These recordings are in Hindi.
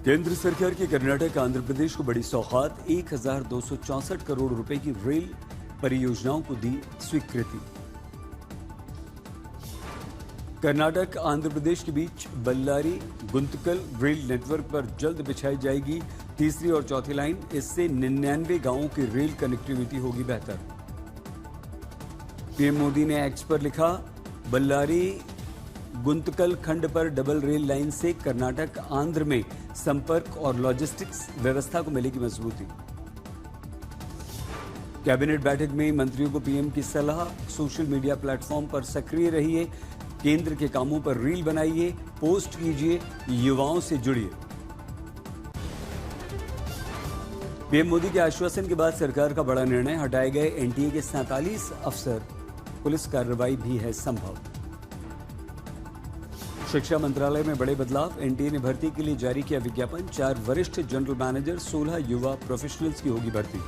केंद्र सरकार की कर्नाटक आंध्र प्रदेश को बड़ी सौगात 1264 करोड़ रुपए की रेल परियोजनाओं को दी स्वीकृति। कर्नाटक आंध्र प्रदेश के बीच बल्लारी गुंतकल रेल नेटवर्क पर जल्द बिछाई जाएगी तीसरी और चौथी लाइन। इससे 99 गांवों की रेल कनेक्टिविटी होगी बेहतर। पीएम मोदी ने एक्स पर लिखा, बल्लारी गुंतकल खंड पर डबल रेल लाइन से कर्नाटक आंध्र में संपर्क और लॉजिस्टिक्स व्यवस्था को मिलेगी मजबूती। कैबिनेट बैठक में मंत्रियों को पीएम की सलाह, सोशल मीडिया प्लेटफॉर्म पर सक्रिय रहिए, केंद्र के कामों पर रील बनाइए, पोस्ट कीजिए, युवाओं से जुड़िए। पीएम मोदी के आश्वासन के बाद सरकार का बड़ा निर्णय, हटाए गए एनटीए के 47 अफसर, पुलिस कार्रवाई भी है संभव। शिक्षा मंत्रालय में बड़े बदलाव, एनटीए ने भर्ती के लिए जारी किया विज्ञापन। 4 वरिष्ठ जनरल मैनेजर, 16 युवा प्रोफेशनल्स की होगी भर्ती।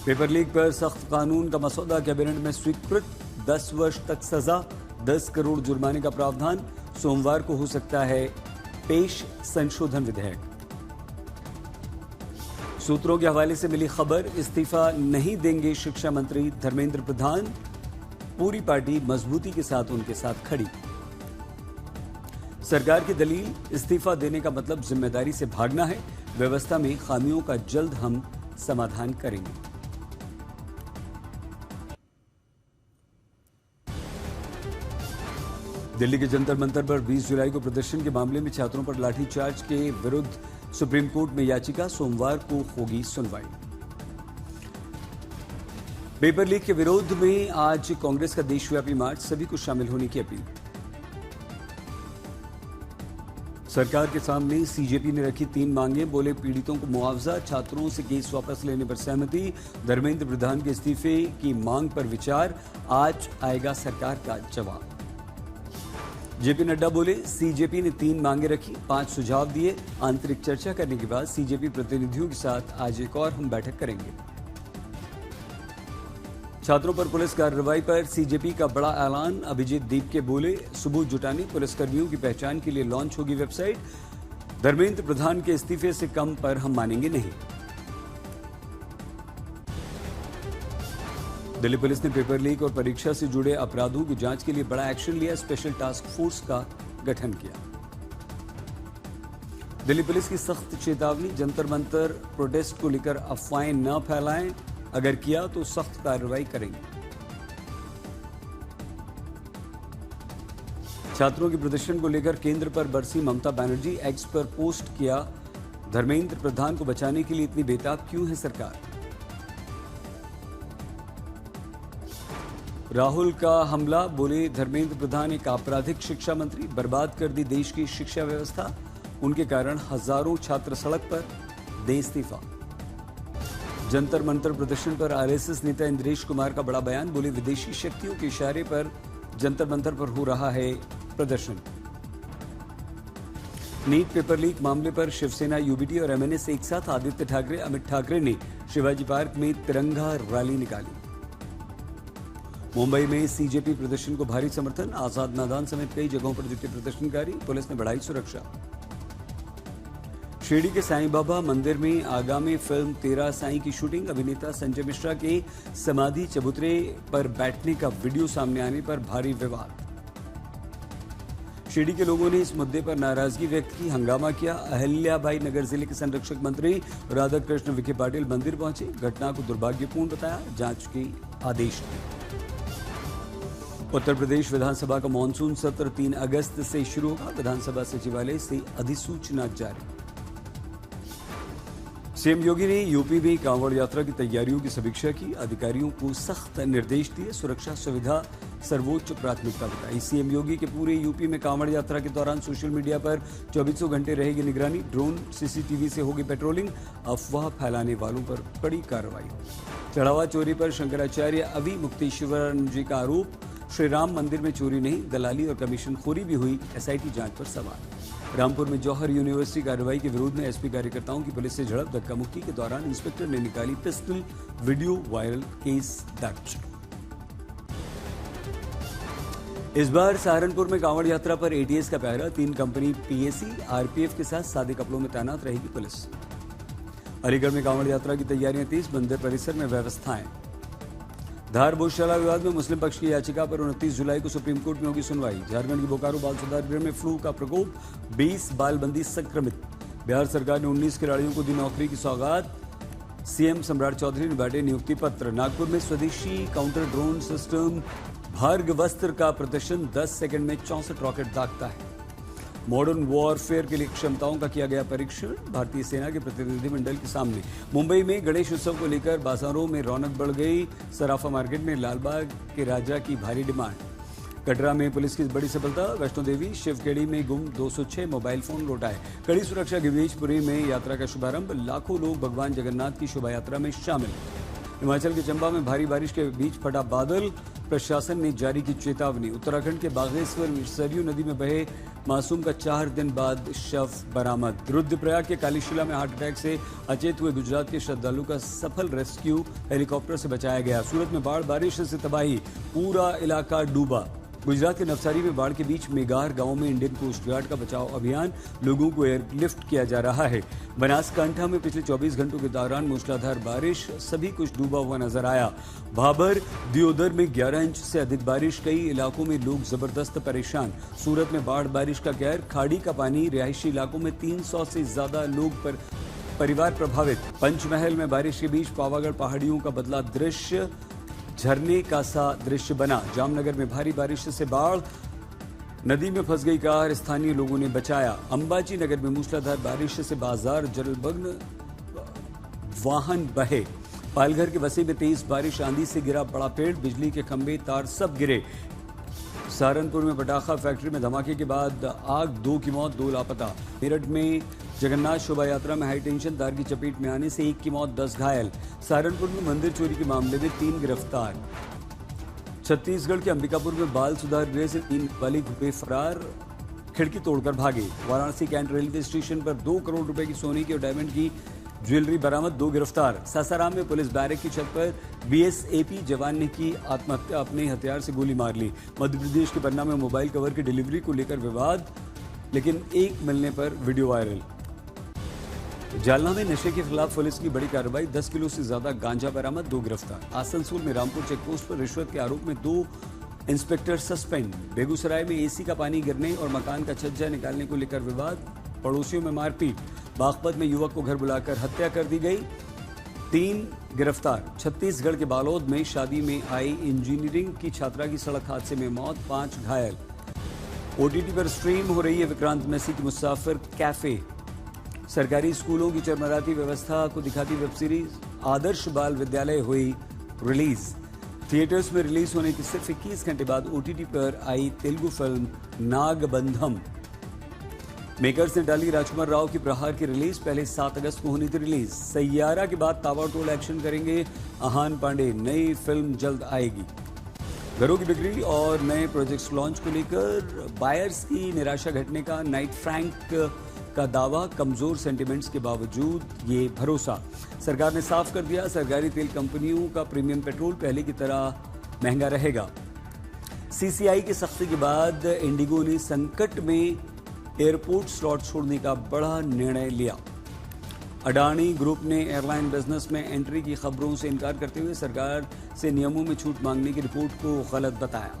पेपर लीक पर सख्त कानून का मसौदा कैबिनेट में स्वीकृत, 10 वर्ष तक सजा, 10 करोड़ जुर्माने का प्रावधान। सोमवार को हो सकता है पेश संशोधन विधेयक। सूत्रों के हवाले से मिली खबर, इस्तीफा नहीं देंगे शिक्षा मंत्री धर्मेंद्र प्रधान। पूरी पार्टी मजबूती के साथ उनके साथ खड़ी। सरकार की दलील, इस्तीफा देने का मतलब जिम्मेदारी से भागना है। व्यवस्था में खामियों का जल्द हम समाधान करेंगे। दिल्ली के जंतर मंतर पर 20 जुलाई को प्रदर्शन के मामले में छात्रों पर लाठीचार्ज के विरुद्ध सुप्रीम कोर्ट में याचिका, सोमवार को होगी सुनवाई। पेपर लीक के विरोध में आज कांग्रेस का देशव्यापी मार्च, सभी को शामिल होने की अपील। सरकार के सामने सीजेपी ने रखी 3 मांगे, बोले पीड़ितों को मुआवजा, छात्रों से केस वापस लेने पर सहमति, धर्मेंद्र प्रधान के इस्तीफे की मांग पर विचार, आज आएगा सरकार का जवाब। जेपी नड्डा बोले, सीजेपी ने 3 मांगे रखी, 5 सुझाव दिए। आंतरिक चर्चा करने के बाद सीजेपी प्रतिनिधियों के साथ आज एक और हम बैठक करेंगे। छात्रों पर पुलिस कार्रवाई पर सीजेपी का बड़ा ऐलान, अभिजीत दीपके बोले, सबूत जुटाने पुलिसकर्मियों की पहचान के लिए लॉन्च होगी वेबसाइट। धर्मेंद्र प्रधान के इस्तीफे से कम पर हम मानेंगे नहीं। दिल्ली पुलिस ने पेपर लीक और परीक्षा से जुड़े अपराधों की जांच के लिए बड़ा एक्शन लिया, स्पेशल टास्क फोर्स का गठन किया। दिल्ली पुलिस की सख्त चेतावनी, जंतर मंतर प्रोटेस्ट को लेकर अफवाहें न फैलाएं, अगर किया तो सख्त कार्रवाई करेंगे। छात्रों के प्रदर्शन को लेकर केंद्र पर बरसी ममता बनर्जी, एक्स पर पोस्ट किया, धर्मेंद्र प्रधान को बचाने के लिए इतनी बेताब क्यों है सरकार। राहुल का हमला, बोले धर्मेंद्र प्रधान एक आपराधिक शिक्षा मंत्री, बर्बाद कर दी देश की शिक्षा व्यवस्था, उनके कारण हजारों छात्र सड़क पर, दे इस्तीफा। जंतर मंतर प्रदर्शन पर आरएसएस नेता इंद्रेश कुमार का बड़ा बयान, बोले विदेशी शक्तियों के इशारे पर जंतर मंतर पर हो रहा है प्रदर्शन। नीट पेपर लीक मामले पर शिवसेना, यूबीटी और एमएनएस एक साथ, आदित्य ठाकरे, अमित ठाकरे ने शिवाजी पार्क में तिरंगा रैली निकाली। मुंबई में सीजेपी प्रदर्शन को भारी समर्थन, आजाद मैदान समेत कई जगहों पर जुटे प्रदर्शनकारी, पुलिस ने बढ़ाई सुरक्षा। शिरडी के साईं बाबा मंदिर में आगामी फिल्म 13 साईं की शूटिंग, अभिनेता संजय मिश्रा के समाधि चबूतरे पर बैठने का वीडियो सामने आने पर भारी विवाद। शिरडी के लोगों ने इस मुद्दे पर नाराजगी व्यक्त की, हंगामा किया। अहिल्याबाई नगर जिले के संरक्षक मंत्री राधाकृष्ण विखे पाटिल मंदिर पहुंचे, घटना को दुर्भाग्यपूर्ण बताया, जांच के आदेश दिए। उत्तर प्रदेश विधानसभा का मानसून सत्र 3 अगस्त से शुरू होगा, विधानसभा सचिवालय से अधिसूचना जारी। सीएम योगी ने यूपी में कांवड़ यात्रा की तैयारियों की समीक्षा की, अधिकारियों को सख्त निर्देश दिए, सुरक्षा सुविधा सर्वोच्च प्राथमिकता बताई। सीएम योगी के पूरे यूपी में कांवड़ यात्रा के दौरान सोशल मीडिया पर 24 घंटे रहेगी निगरानी, ड्रोन सीसीटीवी से होगी पेट्रोलिंग, अफवाह फैलाने वालों पर कड़ी कार्रवाई। चढ़ावा चोरी पर शंकराचार्य अवि मुक्तेश्वर जी का आरोप, श्री राम मंदिर में चोरी नहीं, दलाली और कमीशनखोरी भी हुई, एसआईटी जांच पर सवाल। रामपुर में जौहर यूनिवर्सिटी कार्रवाई के विरोध में एसपी कार्यकर्ताओं की पुलिस से झड़प, धक्का मुक्की के दौरान इंस्पेक्टर ने निकाली पिस्टल, वीडियो वायरल, केस दर्ज। इस बार सहारनपुर में कांवड़ यात्रा पर एटीएस का पहरा, 3 कंपनी पीएसी, आरपीएफ के साथ सादे कपड़ों में तैनात रहेगी पुलिस। अलीगढ़ में कांवड़ यात्रा की तैयारियां तेज, मंदिर परिसर में व्यवस्थाएं। धार भोजशाला विवाद में मुस्लिम पक्ष की याचिका पर 29 जुलाई को सुप्रीम कोर्ट में होगी सुनवाई। झारखंड की बोकारो बाल सुधार गृह में फ्लू का प्रकोप, 20 बाल बंदी संक्रमित। बिहार सरकार ने 19 खिलाड़ियों को दी नौकरी की सौगात, सीएम सम्राट चौधरी ने बांटे नियुक्ति पत्र। नागपुर में स्वदेशी काउंटर ड्रोन सिस्टम भार्गवस्त्र का प्रदर्शन, 10 सेकंड में 64 रॉकेट दागता है। मॉडर्न वॉरफेयर के लिए क्षमताओं का किया गया परीक्षण, भारतीय सेना के प्रतिनिधिमंडल के सामने। मुंबई में गणेश उत्सव को लेकर बाजारों में रौनक बढ़ गई, सराफा मार्केट में लालबाग के राजा की भारी डिमांड। कटरा में पुलिस की बड़ी सफलता, वैष्णो देवी शिवखेड़ी में गुम 206 मोबाइल फोन लौटाए। कड़ी सुरक्षा के बीच पुरी में यात्रा का शुभारंभ, लाखों लोग भगवान जगन्नाथ की शोभा यात्रा में शामिल। हिमाचल के चंबा में भारी बारिश के बीच फटा बादल, प्रशासन ने जारी की चेतावनी। उत्तराखंड के बागेश्वर सरयू नदी में बहे मासूम का 4 दिन बाद शव बरामद। रुद्रप्रयाग के कालीशिला में हार्ट अटैक से अचेत हुए गुजरात के श्रद्धालु का सफल रेस्क्यू, हेलीकॉप्टर से बचाया गया। सूरत में बाढ़ बारिश से तबाही, पूरा इलाका डूबा। गुजरात के नवसारी में बाढ़ के बीच मेगार गांव में इंडियन कोस्ट गार्ड का बचाव अभियान, लोगों को एयरलिफ्ट किया जा रहा है। बनासकांठा में पिछले 24 घंटों के दौरान मूसलाधार बारिश, सभी कुछ डूबा हुआ नजर आया। भाबर दियोदर में 11 इंच से अधिक बारिश, कई इलाकों में लोग जबरदस्त परेशान। सूरत में बाढ़ बारिश का कहर, खाड़ी का पानी, रिहायशी इलाकों में 300 से ज्यादा लोग परिवार प्रभावित। पंचमहल में बारिश के बीच पावागढ़ पहाड़ियों का बदला दृश्य, झरने का सा दृश्य बना। जामनगर में भारी बारिश से बाढ़, नदी में फंस गई कार, स्थानीय लोगों ने बचाया। अंबाजी नगर में मूसलाधार बारिश से बाजार जलमग्न, वाहन बहे। पालघर के वसी में तेज बारिश, आंधी से गिरा बड़ा पेड़, बिजली के खंभे तार सब गिरे। सहारनपुर में पटाखा फैक्ट्री में धमाके के बाद आग, 2 की मौत, 2 लापता। मेरठ में जगन्नाथ शोभा यात्रा में हाई टेंशन तार की चपेट में आने से 1 की मौत, 10 घायल। सहारनपुर में मंदिर चोरी के मामले में 3 गिरफ्तार। छत्तीसगढ़ के अंबिकापुर में बाल सुधार गृह से 3 बालिग हुए फरार, खिड़की तोड़कर भागे। वाराणसी कैंट रेलवे स्टेशन पर 2 करोड़ रुपए की सोने की और डायमंड की ज्वेलरी बरामद, 2 गिरफ्तार। सासाराम में पुलिस बैरक की छत पर बीएसएपी जवान ने की आत्महत्या, अपने हथियार से गोली मार ली। मध्य प्रदेश के पन्ना में मोबाइल कवर की डिलीवरी को लेकर विवाद, लेकिन 1 मिलने पर वीडियो वायरल। जालना में नशे के खिलाफ पुलिस की बड़ी कार्रवाई, 10 किलो से ज्यादा गांजा बरामद, 2 गिरफ्तार। आसनसोल में रामपुर चेकपोस्ट पर रिश्वत के आरोप में 2 इंस्पेक्टर सस्पेंड। बेगूसराय में एसी का पानी गिरने और मकान का छज्जा निकालने को लेकर विवाद, पड़ोसियों में मारपीट। बागपत में युवक को घर बुलाकर हत्या कर दी गई, 3 गिरफ्तार। छत्तीसगढ़ के बालोद में शादी में आई इंजीनियरिंग की छात्रा की सड़क हादसे में मौत, 5 घायल। ओटीटी पर स्ट्रीम हो रही है विक्रांत मैसी की मुसाफिर कैफे। सरकारी स्कूलों की चरमराती व्यवस्था को दिखाती वेब सीरीज आदर्श बाल विद्यालय हुई रिलीज। थिएटर्स में रिलीज होने के सिर्फ 21 घंटे बाद ओटीटी पर आई तेलुगु फिल्म नागबंधम। मेकर्स ने डाली राजकुमार राव की प्रहार की रिलीज, पहले 7 अगस्त को होनी थी रिलीज। सैयारा के बाद ताबड़तोड़ एक्शन करेंगे आहान पांडे, नई फिल्म जल्द आएगी। घरों की बिक्री और नए प्रोजेक्ट्स लॉन्च को लेकर बायर्स की निराशा घटने का नाइट फ्रैंक का दावा, कमजोर सेंटिमेंट्स के बावजूद ये भरोसा। सरकार ने साफ कर दिया, सरकारी तेल कंपनियों का प्रीमियम पेट्रोल पहले की तरह महंगा रहेगा। सीसीआई की सख्ती के बाद इंडिगो ने संकट में एयरपोर्ट स्लॉट छोड़ने का बड़ा निर्णय लिया। अडानी ग्रुप ने एयरलाइन बिजनेस में एंट्री की खबरों से इनकार करते हुए सरकार से नियमों में छूट मांगने की रिपोर्ट को गलत बताया।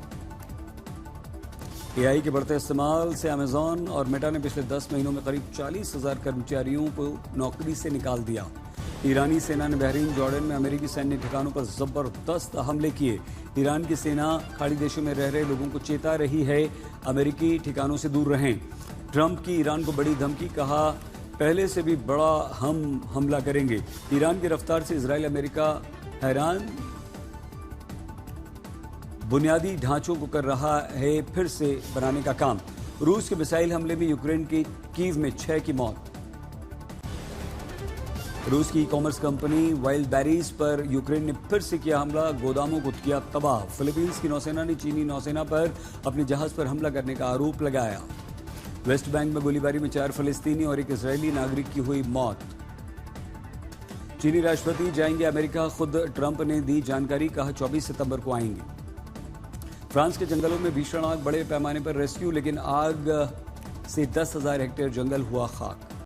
एआई के बढ़ते इस्तेमाल से अमेजॉन और मेटा ने पिछले 10 महीनों में करीब 40,000 कर्मचारियों को नौकरी से निकाल दिया। ईरानी सेना ने बहरीन, जॉर्डन में अमेरिकी सैन्य ठिकानों पर जबरदस्त हमले किए। ईरान की सेना खाड़ी देशों में रह रहे लोगों को चेता रही है, अमेरिकी ठिकानों से दूर रहें। ट्रंप की ईरान को बड़ी धमकी, कहा पहले से भी बड़ा हम हमला करेंगे। ईरान की रफ्तार से इजराइल, अमेरिका हैरान, बुनियादी ढांचों को कर रहा है फिर से बनाने का काम। रूस के मिसाइल हमले में यूक्रेन के कीव में 6 की मौत। रूस की e commerce company wild berries पर यूक्रेन ने फिर से किया हमला, गोदामों को किया तबाह। फिलीपींस की नौसेना ने चीनी नौसेना पर अपने जहाज पर हमला करने का आरोप लगाया। वेस्ट बैंक में गोलीबारी में 4 फलस्तीनी और 1 इजरायली नागरिक की हुई मौत। चीनी राष्ट्रपति जाएंगे अमेरिका, खुद ट्रंप ने दी जानकारी, कहा 24 सितंबर को आएंगे। फ्रांस के जंगलों में भीषण आग, बड़े पैमाने पर रेस्क्यू, लेकिन आग से 10,000 हेक्टेयर जंगल हुआ खाक।